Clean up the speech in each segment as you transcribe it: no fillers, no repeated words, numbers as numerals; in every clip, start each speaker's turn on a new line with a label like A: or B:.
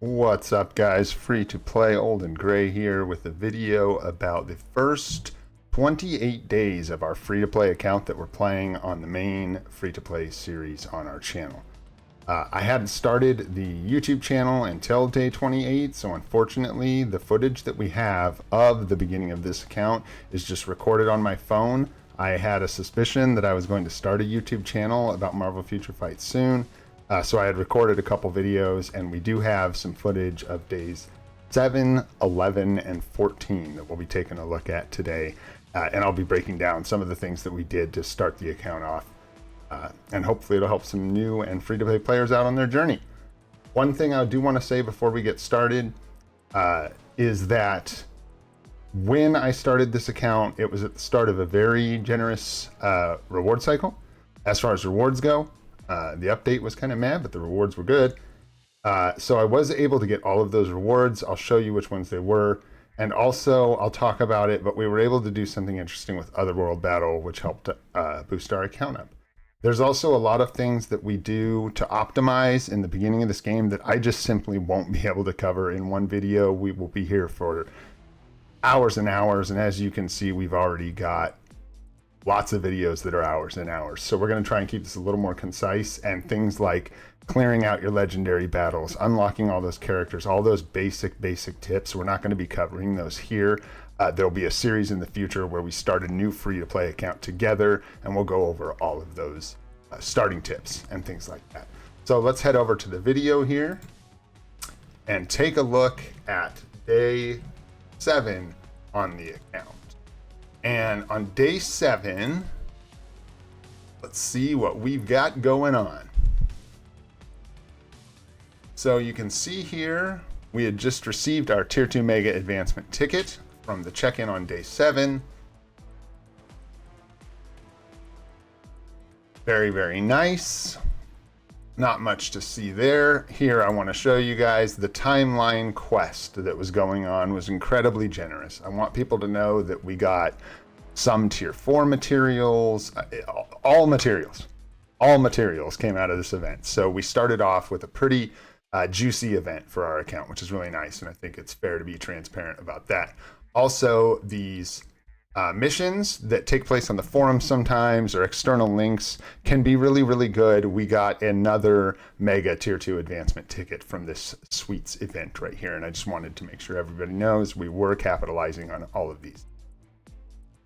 A: What's up, guys? Free to play Old and Gray here with a video about the first 28 days of our free to play account that we're playing on the main free to play series on our channel. I hadn't started the YouTube channel until day 28, so unfortunately, the footage that we have of the beginning of this account is just recorded on my phone. I had a suspicion that I was going to start a YouTube channel about Marvel Future Fight soon. So I had recorded a couple videos, and we do have some footage of days 7, 11, and 14 that we'll be taking a look at today. And I'll be breaking down some of the things that we did to start the account off. And hopefully it'll help some new and free-to-play players out on their journey. One thing I do want to say before we get started is that when I started this account, it was at the start of a very generous reward cycle. As far as rewards go, the update was kind of mad, but the rewards were good. So I was able to get all of those rewards. I'll show you which ones they were. And also, I'll talk about it, but we were able to do something interesting with Otherworld Battle, which helped boost our account up. There's also a lot of things that we do to optimize in the beginning of this game that I just simply won't be able to cover in one video. We will be here for hours and hours, and as you can see, we've already got lots of videos that are hours and hours. So we're going to try and keep this a little more concise, and things like clearing out your legendary battles, unlocking all those characters, all those basic tips. We're not going to be covering those here. There'll be a series in the future where we start a new free-to-play account together, and we'll go over all of those starting tips and things like that. So let's head over to the video here and take a look at day 7 on the account. And on day 7, let's see what we've got going on. So you can see here, we had just received our Tier 2 Mega Advancement ticket from the check-in on day 7. Very, very nice. Not much to see there. Here, I want to show you guys the timeline quest that was going on was incredibly generous. I want people to know that we got some tier 4 materials, all materials came out of this event. So we started off with a pretty juicy event for our account, which is really nice. And I think it's fair to be transparent about that. Also, these missions that take place on the forum sometimes or external links can be really, really good. We got another mega tier 2 advancement ticket from this Sweets event right here. And I just wanted to make sure everybody knows we were capitalizing on all of these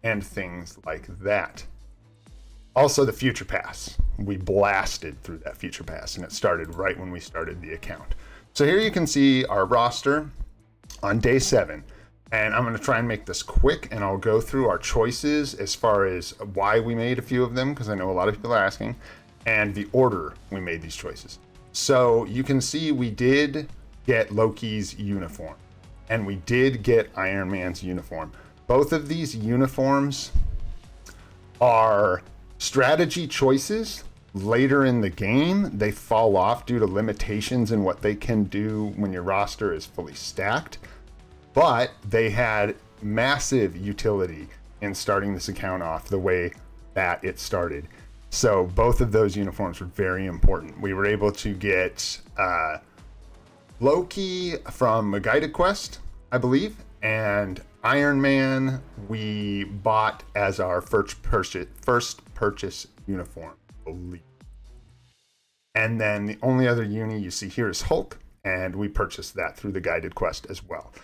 A: and things like that. Also, the Future Pass. We blasted through that Future Pass, and it started right when we started the account. So here you can see our roster on day 7. And I'm going to try and make this quick, and I'll go through our choices as far as why we made a few of them, because I know a lot of people are asking, and the order we made these choices. So you can see we did get Loki's uniform, and we did get Iron Man's uniform. Both of these uniforms are strategy choices. Later in the game, they fall off due to limitations in what they can do when your roster is fully stacked. But they had massive utility in starting this account off the way that it started. So both of those uniforms were very important. We were able to get Loki from a guided quest, I believe, and Iron Man we bought as our first purchase uniform, I believe. And then the only other uni you see here is Hulk, and we purchased that through the guided quest as well.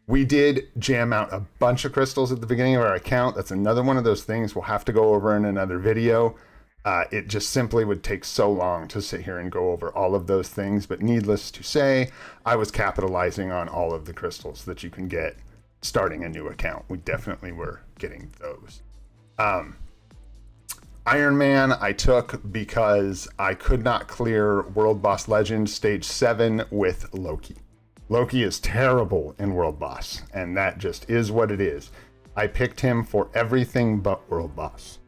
A: We did jam out a bunch of crystals at the beginning of our account. That's another one of those things we'll have to go over in another video. It just simply would take so long to sit here and go over all of those things. But needless to say, I was capitalizing on all of the crystals that you can get starting a new account. We definitely were getting those. Iron Man I took because I could not clear World Boss Legend Stage 7 with Loki. Loki is terrible in World Boss, and that just is what it is. I picked him for everything but World Boss.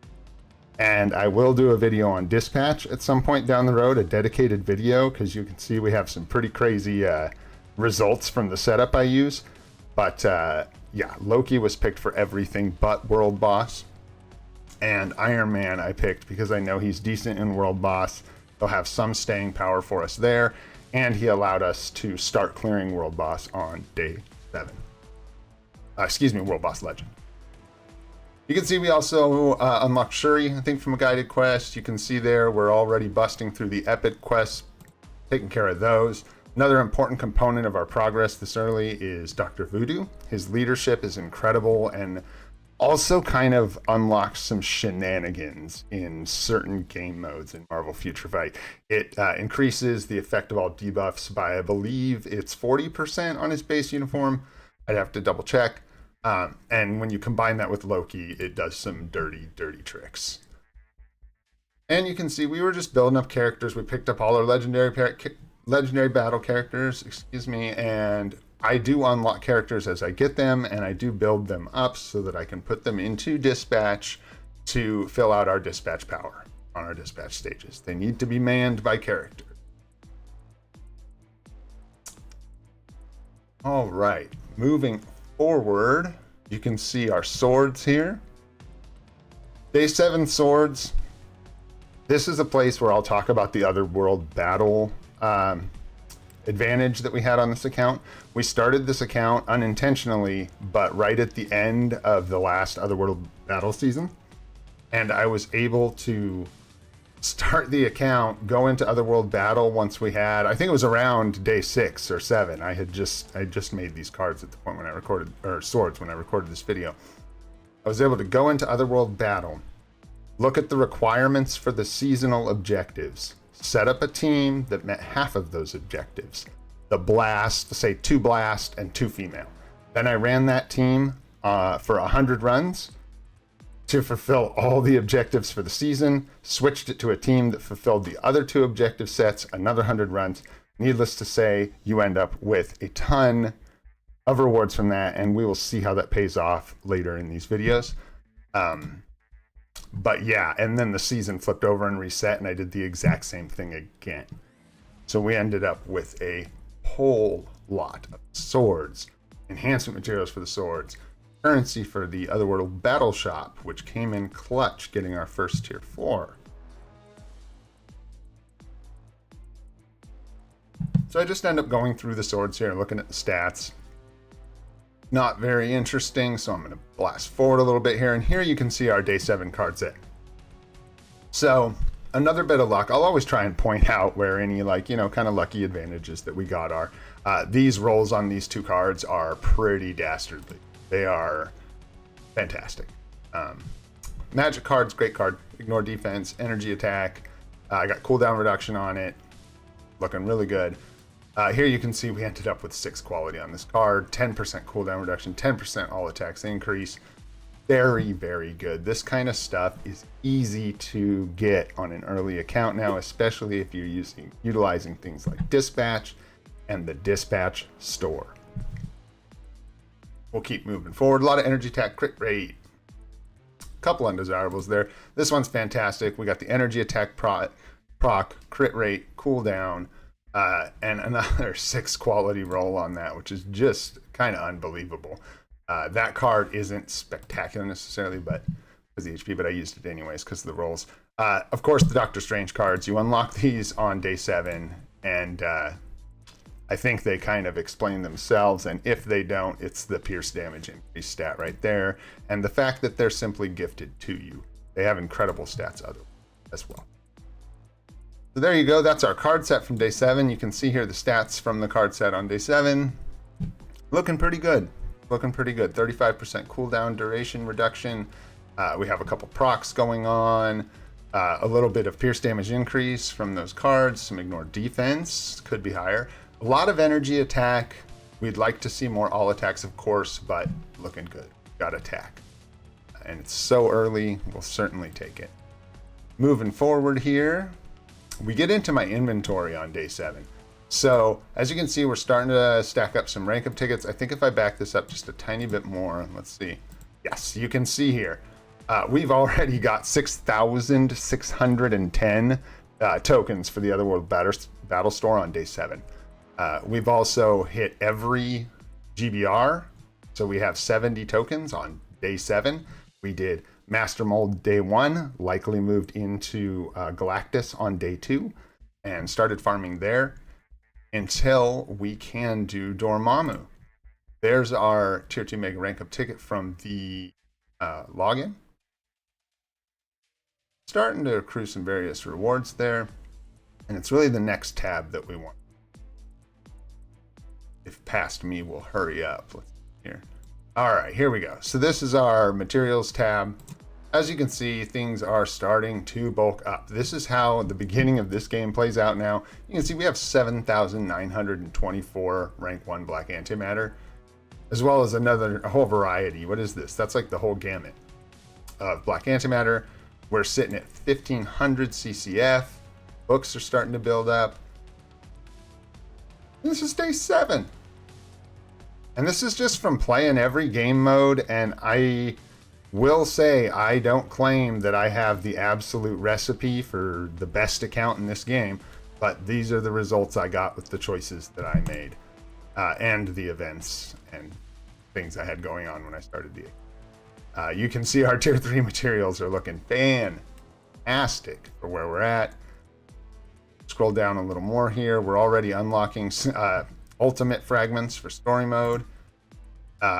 A: And I will do a video on Dispatch at some point down the road, a dedicated video, because you can see we have some pretty crazy results from the setup I use. But yeah, Loki was picked for everything but World Boss. And Iron Man I picked because I know he's decent in World Boss. They'll have some staying power for us there. and he allowed us to start clearing World Boss on day 7. World Boss Legend. You can see we also unlocked Shuri, I think, from a guided quest. You can see there we're already busting through the epic quests, taking care of those. Another important component of our progress this early is Dr. Voodoo. His leadership is incredible and also kind of unlocks some shenanigans in certain game modes in Marvel Future Fight. It increases the effect of all debuffs by, I believe, it's 40% on his base uniform. I'd have to double check. And when you combine that with Loki, it does some dirty, dirty tricks. And you can see we were just building up characters. We picked up all our legendary battle characters, and I do unlock characters as I get them, and I do build them up so that I can put them into dispatch to fill out our dispatch power on our dispatch stages. They need to be manned by character. All right, moving forward, you can see our swords here. Day 7 swords. This is a place where I'll talk about the Otherworld battle advantage that we had on this account. We started this account unintentionally, but right at the end of the last Otherworld battle season, and I was able to start the account, go into Otherworld battle once we had, I think it was around day 6 or 7. I just made these cards at the point when I recorded, or swords when I recorded this video. I was able to go into Otherworld battle, look at the requirements for the seasonal objectives, set up a team that met half of those objectives. The blast, say 2 blast and 2 female. Then I ran that team for 100 runs to fulfill all the objectives for the season, switched it to a team that fulfilled the other 2 objective sets, another 100 runs. Needless to say, you end up with a ton of rewards from that, and we will see how that pays off later in these videos. But yeah, and then the season flipped over and reset, and I did the exact same thing again. So we ended up with a whole lot of swords, enhancement materials for the swords, currency for the Otherworld Battle Shop, which came in clutch, getting our first tier 4. So I just end up going through the swords here, looking at the stats. Not very interesting, so I'm going to blast forward a little bit here, and here you can see our day 7 card set. So another bit of luck. I'll always try and point out where any kind of lucky advantages that we got are. These rolls on these 2 cards are pretty dastardly. They are fantastic. Magic cards, great card. Ignore defense, energy attack. I got cooldown reduction on it. Looking really good. Here you can see we ended up with 6 quality on this card. 10% cooldown reduction, 10% all attacks increase. Very, very good. This kind of stuff is easy to get on an early account now, especially if you're utilizing things like Dispatch and the Dispatch store. We'll keep moving forward. A lot of energy attack, crit rate. Couple undesirables there. This one's fantastic. We got the energy attack proc, crit rate, cooldown, and another 6 quality roll on that, which is just kind of unbelievable. That card isn't spectacular necessarily, but because the HP, but I used it anyways because of the rolls. Of course, the Doctor Strange cards, you unlock these on day 7, and I think they kind of explain themselves, and if they don't, it's the pierce damage increase stat right there, and the fact that they're simply gifted to you. They have incredible stats otherwise as well. So there you go, that's our card set from day 7. You can see here the stats from the card set on day 7. Looking pretty good. 35% cooldown duration reduction. We have a couple procs going on. A little bit of pierce damage increase from those cards. Some ignore defense, could be higher. A lot of energy attack. We'd like to see more all attacks, of course, but looking good. Got attack. And it's so early, we'll certainly take it. Moving forward here, we get into my inventory on day 7. So as you can see, we're starting to stack up some rank up tickets. I think if I back this up just a tiny bit more, let's see. Yes, you can see here. We've already got 6,610 tokens for the Otherworld Battle Store on day 7. We've also hit every GBR. So we have 70 tokens on day 7. We did Master Mold day 1, likely moved into Galactus on day 2 and started farming there. until we can do Dormammu. There's our tier 2 mega rank up ticket from the login. Starting to accrue some various rewards there, and it's really the next tab that we want. If past me will hurry up. Let's see here. All right, here we go. So this is our materials tab. As you can see, things are starting to bulk up. This is how the beginning of this game plays out now. You can see we have 7,924 rank 1 black antimatter, as well as a whole variety. What is this? That's like the whole gamut of black antimatter. We're sitting at 1,500 CCF. Books are starting to build up. This is day 7. And this is just from playing every game mode, and I will say I don't claim that I have the absolute recipe for the best account in this game, but these are the results I got with the choices that I made, and the events and things I had going on when I started the you can see our tier 3 materials are looking fantastic for where we're at. Scroll down a little more here. We're already unlocking ultimate fragments for story mode.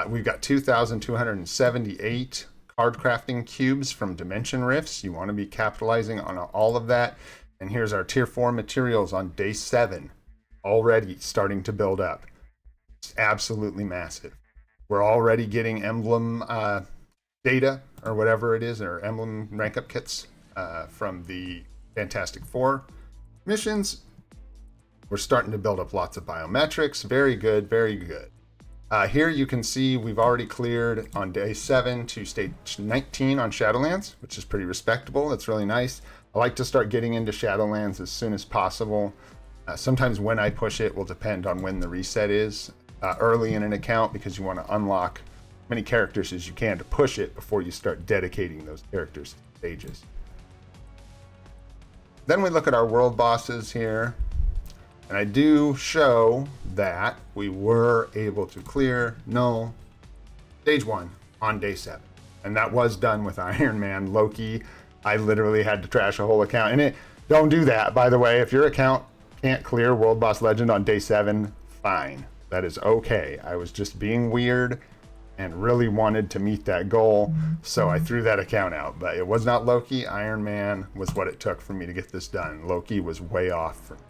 A: We've got 2,278 card crafting cubes from Dimension Rifts. You want to be capitalizing on all of that. And here's our tier 4 materials on day 7, already starting to build up. It's absolutely massive. We're already getting emblem data, or whatever it is, or emblem rank up kits from the Fantastic Four missions. We're starting to build up lots of biometrics. Very good, very good. Here you can see we've already cleared on day 7 to stage 19 on Shadowlands, which is pretty respectable. That's really nice. I like to start getting into Shadowlands as soon as possible. Sometimes when I push it will depend on when the reset is early in an account, because you want to unlock many characters as you can to push it before you start dedicating those characters to stages. Then we look at our world bosses here, and I do show that we were able to clear Null stage 1 on day 7, and that was done with Iron Man. Loki, I literally had to trash a whole account, and don't do that, by the way. If your account can't clear World Boss Legend on day 7, fine, that is okay. I was just being weird and really wanted to meet that goal, so I threw that account out. But it was not Loki. Iron Man was what it took for me to get this done. Loki was way off for me.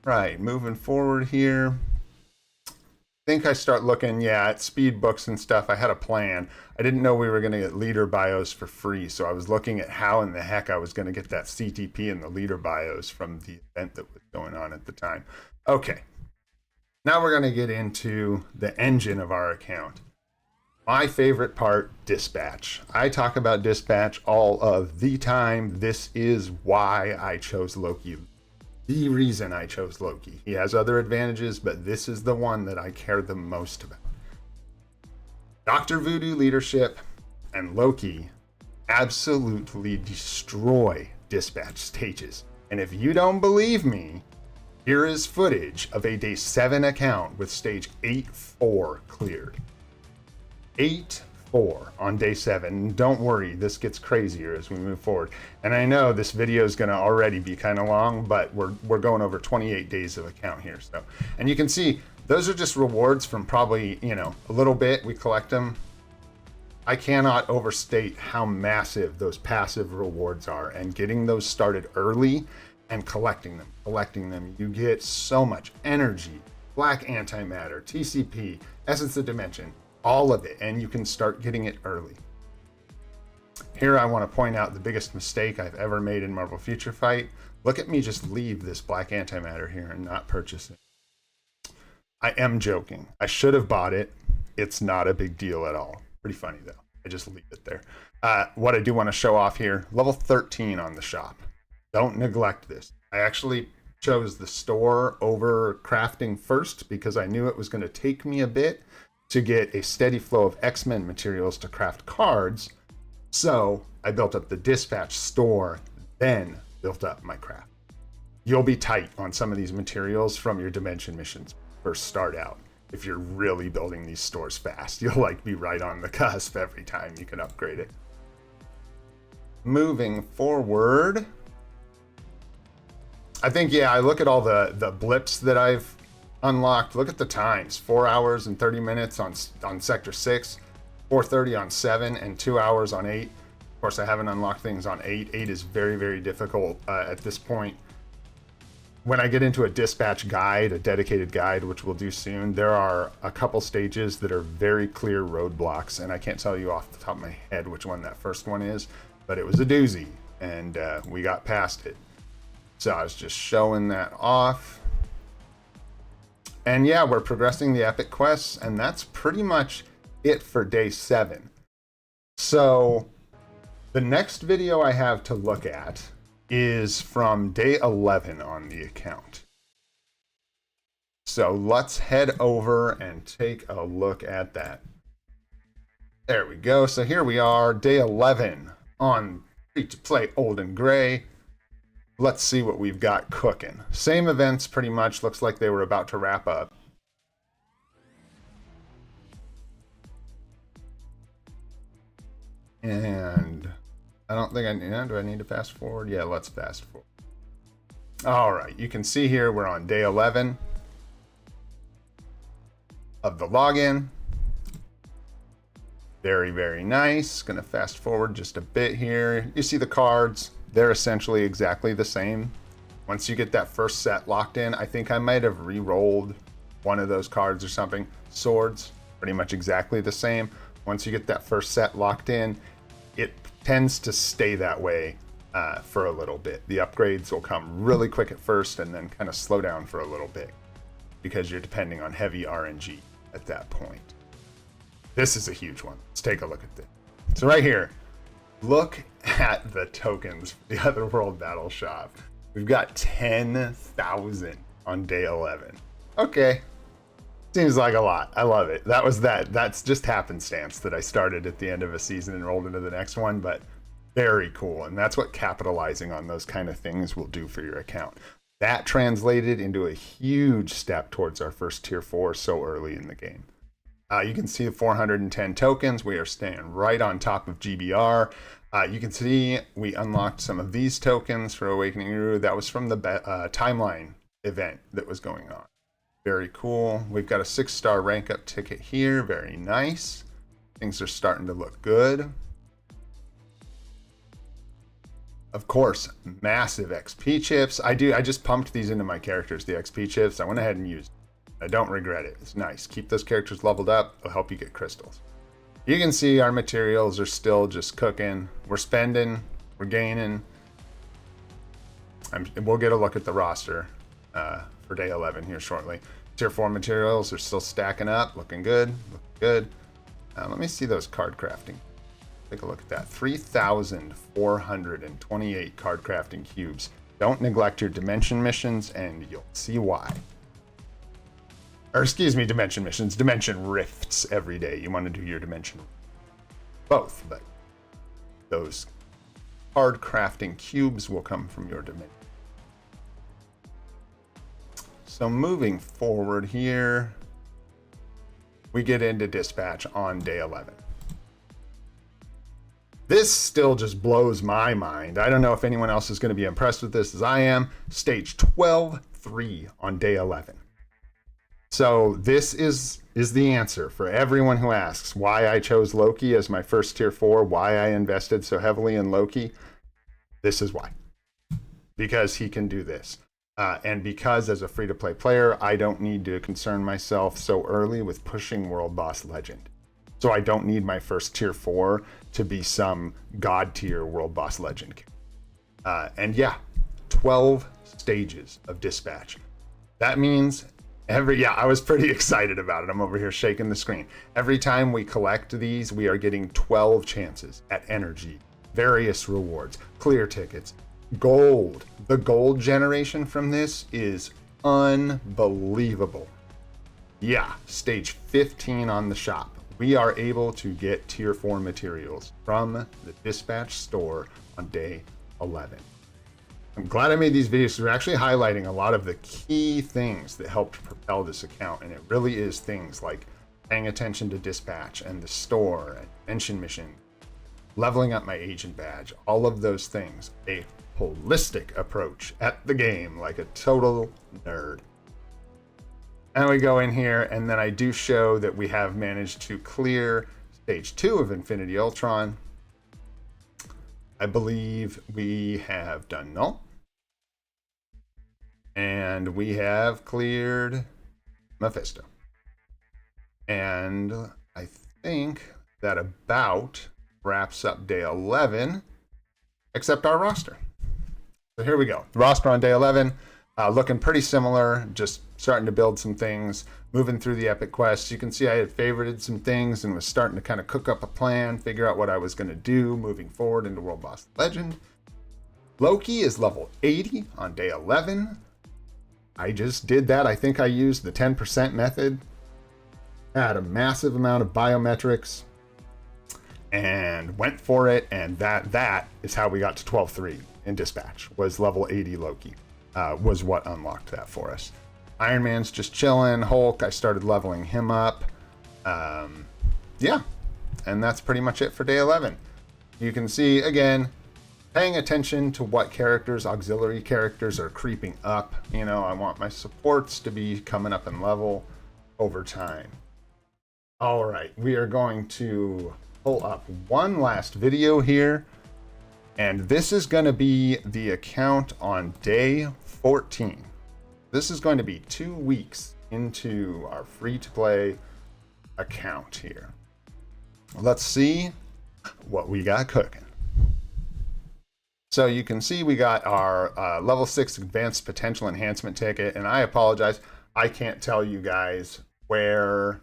A: Right, moving forward here. I think I start looking, at speed books and stuff. I had a plan. I didn't know we were going to get leader bios for free, so I was looking at how in the heck I was going to get that CTP and the leader bios from the event that was going on at the time. Okay. Now we're going to get into the engine of our account. My favorite part, dispatch. I talk about dispatch all of the time. This is why I chose Loki. The reason I chose Loki. He has other advantages, but this is the one that I care the most about. Dr. Voodoo leadership and Loki absolutely destroy dispatch stages. And if you don't believe me, here is footage of a day 7 account with stage 8-4 cleared. 8-4 on day 7. Don't worry, this gets crazier as we move forward. And I know this video is going to already be kind of long, but we're going over 28 days of account here. So, and you can see those are just rewards from probably, a little bit. We collect them. I cannot overstate how massive those passive rewards are, and getting those started early and collecting them, you get so much energy, black antimatter, TCP, essence of dimension, all of it, and you can start getting it early. Here I want to point out the biggest mistake I've ever made in Marvel Future Fight. Look at me just leave this black antimatter here and not purchase it. I am joking. I should have bought it. It's not a big deal at all. Pretty funny though. I just leave it there. What I do want to show off here, level 13 on the shop. Don't neglect this. I actually chose the store over crafting first because I knew it was going to take me a bit to get a steady flow of X-Men materials to craft cards. So I built up the dispatch store, then built up my craft. You'll be tight on some of these materials from your dimension missions first start out. If you're really building these stores fast, you'll be right on the cusp every time you can upgrade it. Moving forward, I think, yeah, I look at all the blips that I've unlocked. Look at the times: 4 hours and 30 minutes on sector 6, 4:30 on 7, and 2 hours on 8. Of course, I haven't unlocked things on 8. 8 is very, very difficult at this point. When I get into a dispatch guide, a dedicated guide, which we'll do soon, there are a couple stages that are very clear roadblocks, and I can't tell you off the top of my head which one that first one is, but it was a doozy, and we got past it. So I was just showing that off. And yeah, we're progressing the epic quests, and that's pretty much it for day 7. So the next video I have to look at is from day 11 on the account. So let's head over and take a look at that. There we go. So here we are, day 11 on Free to Play Old and Gray. Let's see what we've got cooking. Same events pretty much. Looks like they were about to wrap up. And I don't think do I need to fast forward? Yeah, let's fast forward. All right, you can see here we're on day 11 of the login. Very, very nice. Gonna fast forward just a bit here. You see the cards. They're essentially exactly the same. Once you get that first set locked in, I think I might have re-rolled one of those cards or something. Swords, pretty much exactly the same. Once you get that first set locked in, it tends to stay that way for a little bit. The upgrades will come really quick at first and then kind of slow down for a little bit because you're depending on heavy RNG at that point. This is a huge one. Let's take a look at this. So right here, look at the tokens for the Otherworld Battle Shop. We've got 10,000 on day 11. Okay. Seems like a lot. I love it. That's just happenstance that I started at the end of a season and rolled into the next one, but very cool. And that's what capitalizing on those kind of things will do for your account. That translated into a huge step towards our first tier 4 so early in the game. You can see the 410 tokens. We are staying right on top of GBR. You can see we unlocked some of these tokens for Awakening Uru. That was from the timeline event that was going on. Very cool. We've got a 6-star rank up ticket here. Very nice. Things are starting to look good. Of course, massive XP chips. I just pumped these into my characters, the XP chips. I went ahead and used them. I don't regret it. It's nice. Keep those characters leveled up. It'll help you get crystals. You can see our materials are still just cooking. We're spending. We're gaining. We'll get a look at the roster for day 11 here shortly. Tier 4 materials are still stacking up. Looking good. Looking good. Let me see those card crafting. Take a look at that. 3,428 card crafting cubes. Don't neglect your dimension missions, and you'll see why. Or excuse me, dimension missions, dimension rifts every day. You want to do your dimension, both, but those card crafting cubes will come from your dimension. So moving forward here, we get into dispatch on day 11. This still just blows my mind. I don't know if anyone else is going to be impressed with this as I am. Stage 12-3 on day 11. So this is the answer for everyone who asks why I chose Loki as my first tier 4, why I invested so heavily in Loki. This is why. Because he can do this. And because as a free-to-play player, I don't need to concern myself so early with pushing World Boss Legend. So I don't need my first tier 4 to be some god tier World Boss Legend. And yeah, 12 stages of dispatch. That means I was pretty excited about it. I'm over here shaking the screen. Every time we collect these, we are getting 12 chances at energy, various rewards, clear tickets, gold. The gold generation from this is unbelievable. Yeah, stage 15 on the shop. We are able to get tier 4 materials from the dispatch store on day 11. I'm glad I made these videos. We're actually highlighting a lot of the key things that helped propel this account, and it really is things like paying attention to dispatch and the store and mention mission, leveling up my agent badge, all of those things. A holistic approach at the game, like a total nerd. And we go in here, and then I do show that we have managed to clear stage 2 of Infinity Ultron. I believe we have done Null. And we have cleared Mephisto. And I think that about wraps up day 11, except our roster. So here we go. The roster on day 11, looking pretty similar, just starting to build some things, moving through the epic quests. You can see I had favorited some things and was starting to kind of cook up a plan, figure out what I was going to do moving forward into World Boss Legend. Loki is level 80 on day 11. I just did that. I think I used the 10% method. Had a massive amount of biometrics and went for it, and that is how we got to 12-3 in Dispatch, was level 80 Loki, was what unlocked that for us. Iron Man's just chilling. Hulk, I started leveling him up. Yeah, and that's pretty much it for day 11. You can see, again, paying attention to what characters, auxiliary characters, are creeping up. You know, I want my supports to be coming up in level over time. All right, we are going to pull up one last video here, and this is going to be the account on day 14. This is going to be 2 weeks into our free-to-play account here. Let's see what we got cooking. So you can see we got our level 6 advanced potential enhancement ticket, and I apologize, I can't tell you guys where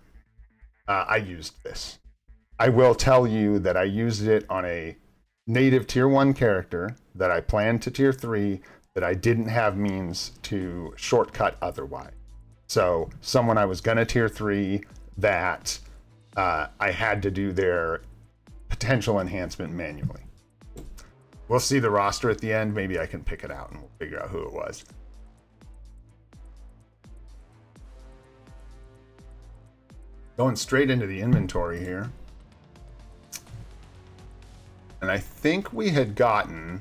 A: I used this. I will tell you that I used it on a native tier 1 character that I planned to tier 3 that I didn't have means to shortcut otherwise. So someone I was gonna tier 3 that I had to do their potential enhancement manually. We'll see the roster at the end. Maybe I can pick it out and we'll figure out who it was. Going straight into the inventory here. And I think we had gotten...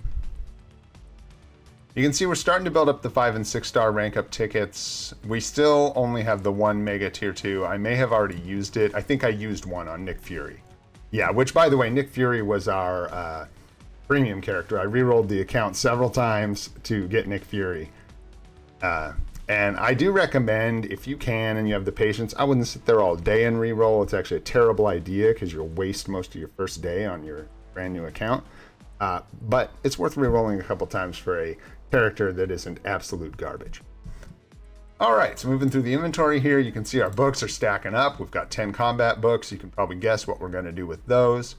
A: You can see we're starting to build up the 5 and 6 star rank up tickets. We still only have the 1 mega tier 2. I may have already used it. I think I used one on Nick Fury. Yeah, which by the way, Nick Fury was our... premium character. I re-rolled the account several times to get Nick Fury. And I do recommend, if you can and you have the patience, I wouldn't sit there all day and re-roll. It's actually a terrible idea because you'll waste most of your first day on your brand new account. But it's worth re-rolling a couple times for a character that isn't absolute garbage. All right, so moving through the inventory here, you can see our books are stacking up. We've got 10 combat books. You can probably guess what we're going to do with those.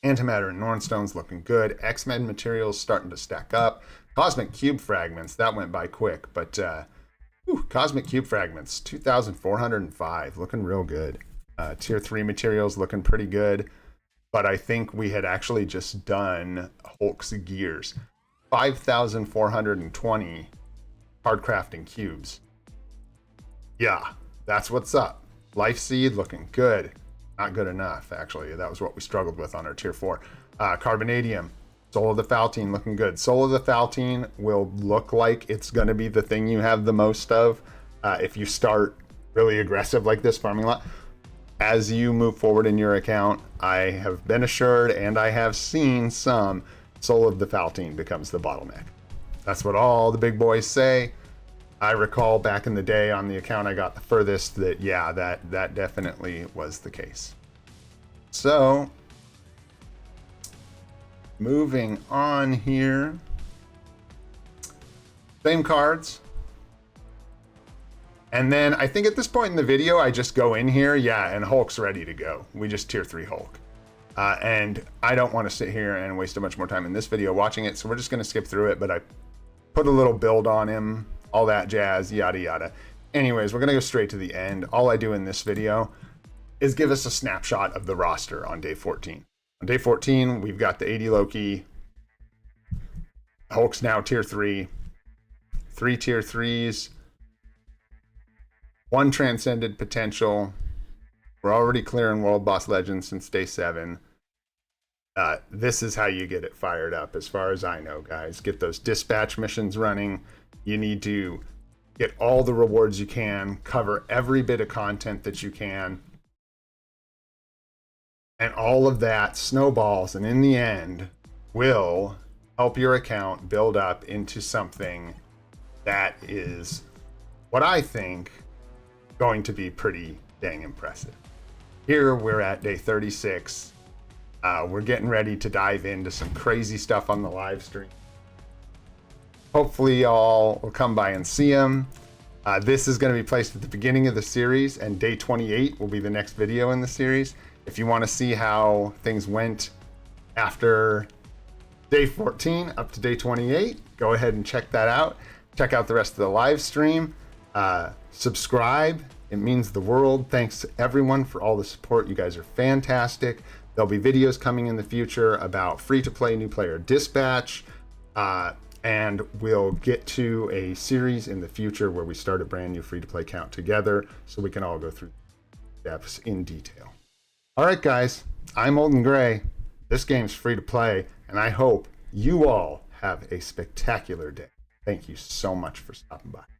A: Antimatter and Nornstone's looking good. X-Men materials starting to stack up. Cosmic Cube Fragments, that went by quick, but Cosmic Cube Fragments, 2,405, looking real good. Tier 3 materials looking pretty good, but I think we had actually just done Hulk's gears. 5,420 hard crafting cubes. Yeah, that's what's up. Life Seed looking good. Not good enough, actually. That was what we struggled with on our tier 4. Carbonadium, Soul of the Faltine looking good. Soul of the Faltine will look like it's going to be the thing you have the most of if you start really aggressive like this farming a lot. As you move forward in your account, I have been assured and I have seen some Soul of the Faltine becomes the bottleneck. That's what all the big boys say. I recall back in the day on the account I got the furthest that, yeah, that definitely was the case. So, moving on here. Same cards. And then I think at this point in the video, I just go in here, yeah, and Hulk's ready to go. We just tier 3 Hulk. And I don't want to sit here and waste too much more time in this video watching it, so we're just going to skip through it, but I put a little build on him, all that jazz, yada yada. Anyways, we're gonna go straight to the end. All I do in this video is give us a snapshot of the roster on day 14. On day 14, we've got the 80 Loki. Hulk's now tier 3. 3 tier 3s. 1 transcended potential. We're already clearing World Boss Legends since day 7. This is how you get it fired up, as far as I know, guys. Get those dispatch missions running. You need to get all the rewards you can, cover every bit of content that you can, and all of that snowballs, and in the end will help your account build up into something that is, what I think, going to be pretty dang impressive. Here we're at day 36. We're getting ready to dive into some crazy stuff on the live stream. Hopefully y'all will come by and see them. This is going to be placed at the beginning of the series, and day 28 will be the next video in the series. If you want to see how things went after day 14 up to day 28, go ahead and check that out. Check out the rest of the live stream. Subscribe. It means the world. Thanks to everyone for all the support. You guys are fantastic. There'll be videos coming in the future about free-to-play new player dispatch. And we'll get to a series in the future where we start a brand new free-to-play account together so we can all go through steps in detail. All right, guys, I'm Olden Gray. This game's free to play, and I hope you all have a spectacular day. Thank you so much for stopping by.